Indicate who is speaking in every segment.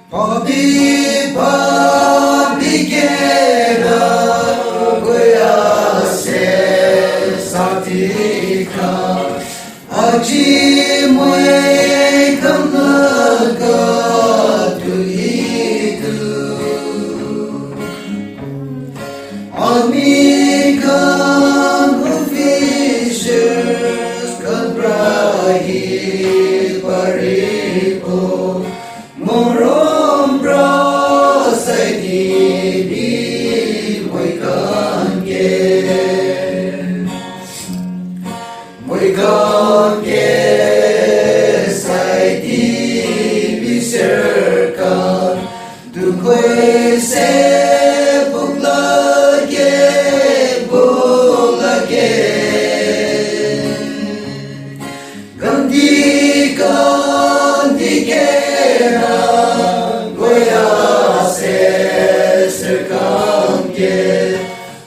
Speaker 1: Papi papi gera goya se satika aji mui kamnaga tuitu amiga fishers kabrahi paripo morom bra sai di moi kan ge sai di biserkan tu koi se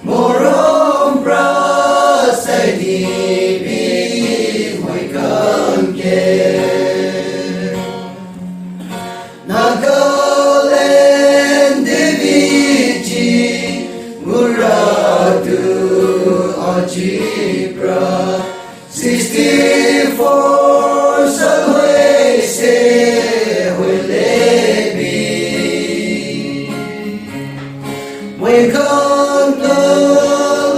Speaker 1: morom bra sai di moi kan ge Nagaland Deviji Muradu Ajipra 64 Salwe se Hulebi Moi kan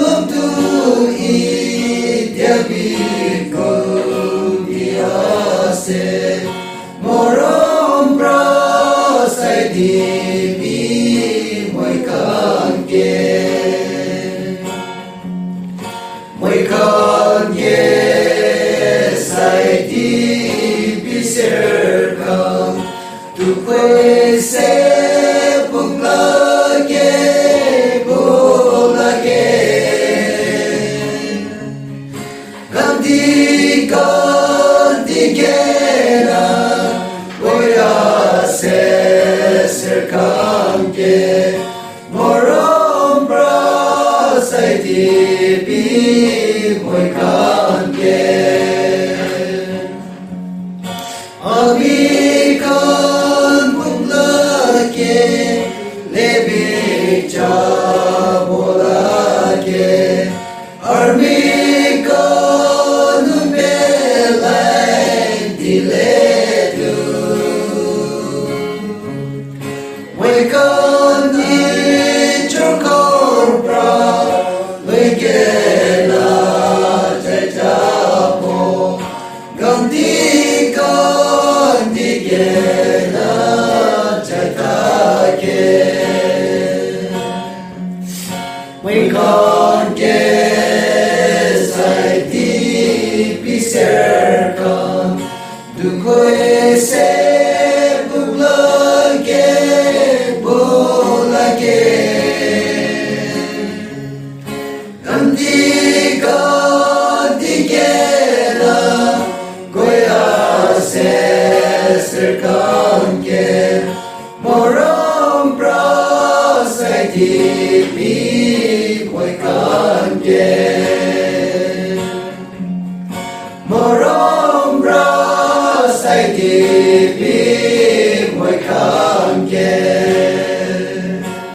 Speaker 1: lum tu idyabi ko diase morom bra sai di moi kan ge sai di biserkan tu koi se Ganti gera goya se serkan ge morom bra sai di moi kan ge abi kan bumla ke lebi cha bola ke army Moi kan di chokor bra legena jajapo ganti gena jatake Moi kan ge sai di biserkan du koi se